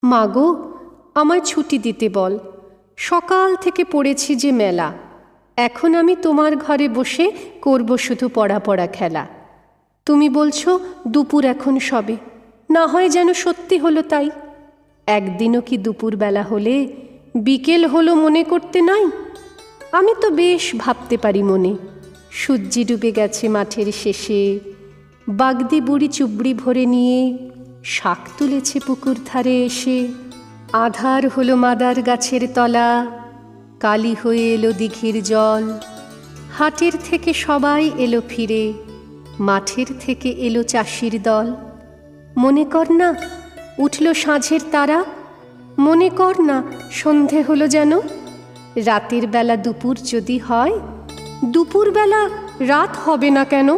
মাগো, আমায় ছুটি দিতে বল। সকাল থেকে পড়েছি যে মেলা, এখন আমি তোমার ঘরে বসে করব শুধু পড়া পড়া খেলা। তুমি বলছো দুপুর এখন সবে, না হয় যেন সত্যি হলো তাই। একদিনও কি দুপুরবেলা হলে বিকেল হলো মনে করতে নাই? আমি তো বেশ ভাবতে পারি মনে, সূর্যি ডুবে গেছে মাঠের শেষে, বাগদি বুড়ি চুবড়ি ভরে নিয়ে শাক তুলেছে পুকুর ধারে এসে। আধার হলো মাদার গাছের তলা, কালি হয়ে এলো দিঘির জল। হাটের থেকে সবাই এলো ফিরে, মাঠের থেকে এলো চাষির দল। মনে কর না উঠল সাঁঝের তারা, মনে কর না সন্ধে হলো যেন। রাতের বেলা দুপুর যদি হয়, দুপুরবেলা রাত হবে না কেন?